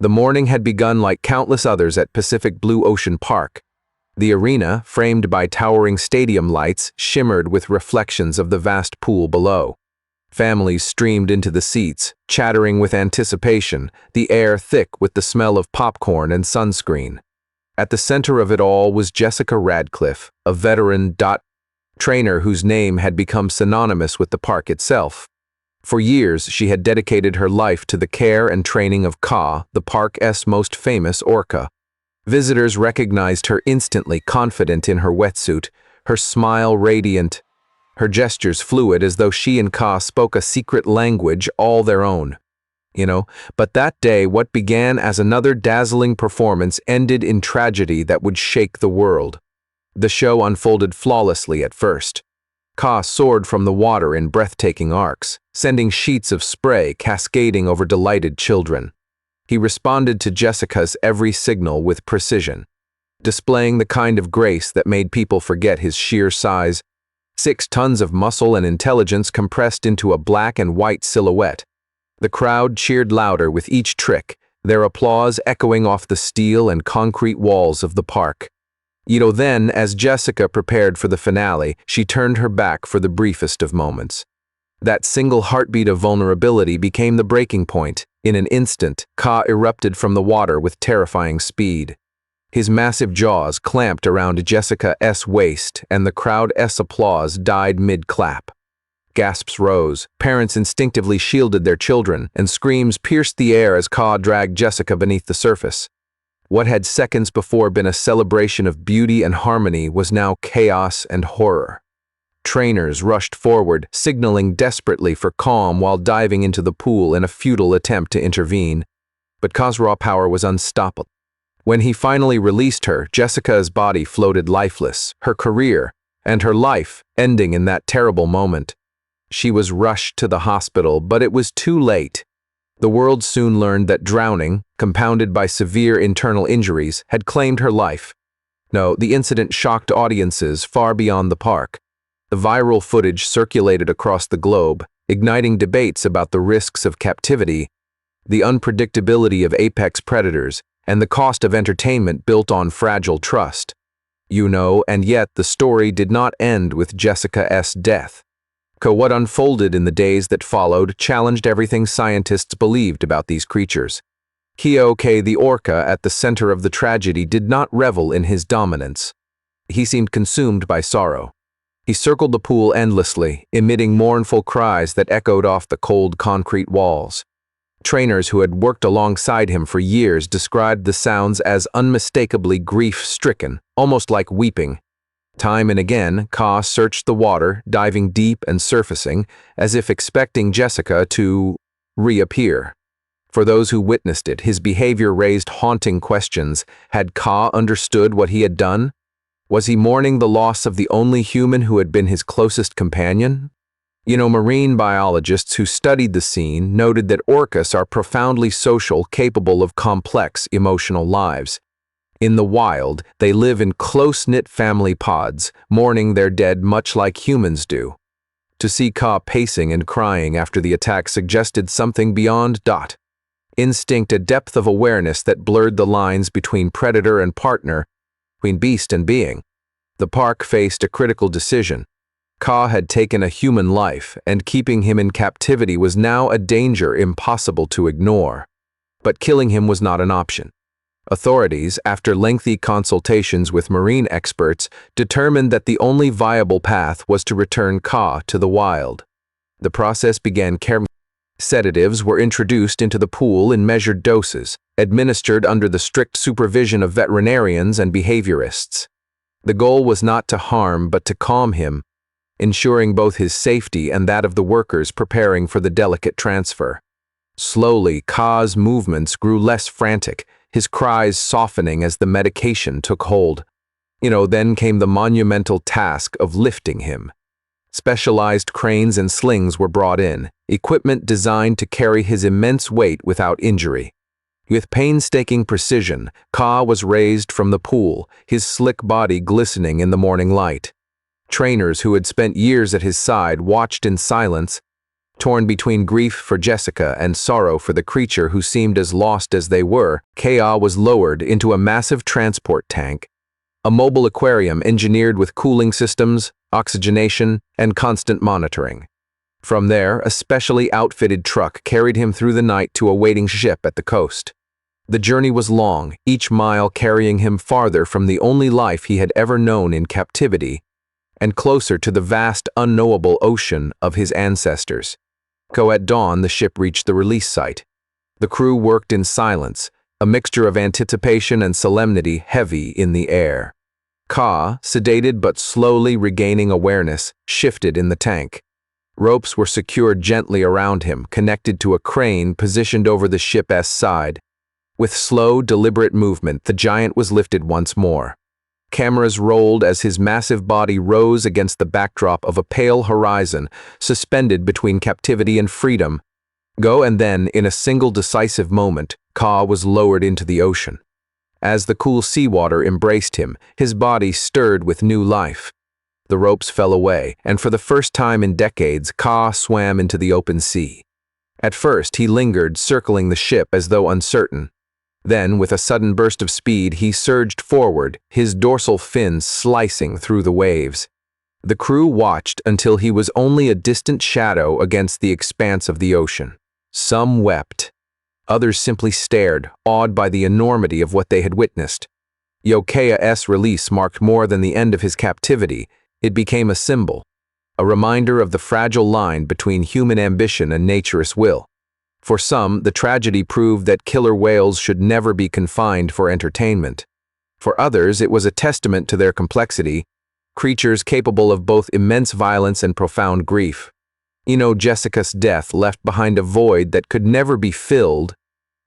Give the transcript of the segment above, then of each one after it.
The morning had begun like countless others at Pacific Blue Ocean Park. The arena, framed by towering stadium lights, shimmered with reflections of the vast pool below. Families streamed into the seats, chattering with anticipation, the air thick with the smell of popcorn and sunscreen. At the center of it all was Jessica Radcliffe, a veteran trainer whose name had become synonymous with the park itself. For years, she had dedicated her life to the care and training of Ka, the park's most famous orca. Visitors recognized her instantly, confident in her wetsuit, her smile radiant, her gestures fluid as though she and Ka spoke a secret language all their own. But that day, what began as another dazzling performance ended in tragedy that would shake the world. The show unfolded flawlessly at first. Ka soared from the water in breathtaking arcs, sending sheets of spray cascading over delighted children. He responded to Jessica's every signal with precision, displaying the kind of grace that made people forget his sheer size. 6 tons of muscle and intelligence compressed into a black and white silhouette. The crowd cheered louder with each trick, their applause echoing off the steel and concrete walls of the park. Then, as Jessica prepared for the finale, she turned her back for the briefest of moments. That single heartbeat of vulnerability became the breaking point. In an instant, Ka erupted from the water with terrifying speed. His massive jaws clamped around Jessica's waist, and the crowd's applause died mid-clap. Gasps rose, parents instinctively shielded their children, and screams pierced the air as Ka dragged Jessica beneath the surface. What had seconds before been a celebration of beauty and harmony was now chaos and horror. Trainers rushed forward, signaling desperately for calm while diving into the pool in a futile attempt to intervene. But Ka's raw power was unstoppable. When he finally released her, Jessica's body floated lifeless, her career and her life ending in that terrible moment. She was rushed to the hospital, but it was too late. The world soon learned that drowning, compounded by severe internal injuries, had claimed her life. No, the incident shocked audiences far beyond the park. The viral footage circulated across the globe, igniting debates about the risks of captivity, the unpredictability of apex predators, and the cost of entertainment built on fragile trust. And yet the story did not end with Jessica's death. What unfolded in the days that followed challenged everything scientists believed about these creatures. Orca, the orca at the center of the tragedy, did not revel in his dominance. He seemed consumed by sorrow. He circled the pool endlessly, emitting mournful cries that echoed off the cold concrete walls. Trainers who had worked alongside him for years described the sounds as unmistakably grief-stricken, almost like weeping. Time and again, Ka searched the water, diving deep and surfacing, as if expecting Jessica to reappear. For those who witnessed it, his behavior raised haunting questions. Had Ka understood what he had done? Was he mourning the loss of the only human who had been his closest companion? Marine biologists who studied the scene noted that orcas are profoundly social, capable of complex emotional lives. In the wild, they live in close-knit family pods, mourning their dead much like humans do. To see Ka pacing and crying after the attack suggested something beyond instinct, a depth of awareness that blurred the lines between predator and partner, between beast and being. The park faced a critical decision. Ka had taken a human life, and keeping him in captivity was now a danger impossible to ignore. But killing him was not an option. Authorities, after lengthy consultations with marine experts, determined that the only viable path was to return Ka to the wild. The process began carefully. Sedatives were introduced into the pool in measured doses, administered under the strict supervision of veterinarians and behaviorists. The goal was not to harm but to calm him, ensuring both his safety and that of the workers preparing for the delicate transfer. Slowly, Ka's movements grew less frantic, his cries softening as the medication took hold. Then came the monumental task of lifting him. Specialized cranes and slings were brought in, equipment designed to carry his immense weight without injury. With painstaking precision, Ka was raised from the pool, his slick body glistening in the morning light. Trainers who had spent years at his side watched in silence, Torn between grief for Jessica and sorrow for the creature who seemed as lost as they were, Ka was lowered into a massive transport tank, a mobile aquarium engineered with cooling systems, oxygenation, and constant monitoring. From there, a specially outfitted truck carried him through the night to a waiting ship at the coast. The journey was long, each mile carrying him farther from the only life he had ever known in captivity, and closer to the vast, unknowable ocean of his ancestors. At dawn, the ship reached the release site. The crew worked in silence, a mixture of anticipation and solemnity heavy in the air. Ka, sedated but slowly regaining awareness, shifted in the tank. Ropes were secured gently around him, connected to a crane positioned over the ship's side. With slow, deliberate movement, the giant was lifted once more. Cameras rolled as his massive body rose against the backdrop of a pale horizon, suspended between captivity and freedom. And then, in a single decisive moment, Ka was lowered into the ocean. As the cool seawater embraced him, his body stirred with new life. The ropes fell away, and for the first time in decades, Ka swam into the open sea. At first, he lingered, circling the ship as though uncertain. Then, with a sudden burst of speed, he surged forward, his dorsal fins slicing through the waves. The crew watched until he was only a distant shadow against the expanse of the ocean. Some wept. Others simply stared, awed by the enormity of what they had witnessed. Ka's release marked more than the end of his captivity. It became a symbol, a reminder of the fragile line between human ambition and nature's will. For some, the tragedy proved that killer whales should never be confined for entertainment. For others, it was a testament to their complexity, creatures capable of both immense violence and profound grief. Jessica's death left behind a void that could never be filled,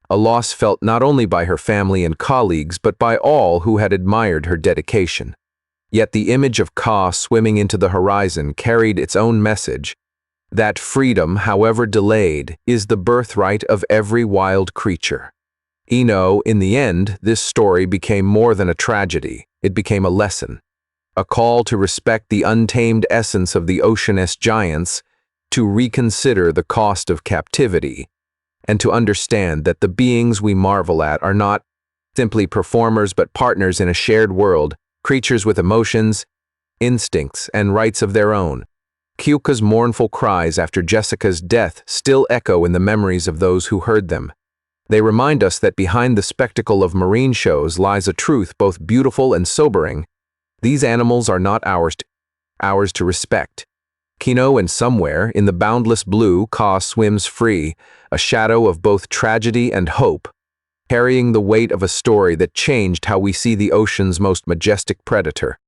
a loss felt not only by her family and colleagues, but by all who had admired her dedication. Yet the image of Ka swimming into the horizon carried its own message. That freedom, however delayed, is the birthright of every wild creature. In the end, this story became more than a tragedy. It became a lesson, a call to respect the untamed essence of the ocean's giants, to reconsider the cost of captivity, and to understand that the beings we marvel at are not simply performers but partners in a shared world, creatures with emotions, instincts, and rights of their own. Ka's mournful cries after Jessica's death still echo in the memories of those who heard them. They remind us that behind the spectacle of marine shows lies a truth both beautiful and sobering. These animals are not ours to respect. And somewhere, in the boundless blue, Ka swims free, a shadow of both tragedy and hope, carrying the weight of a story that changed how we see the ocean's most majestic predator.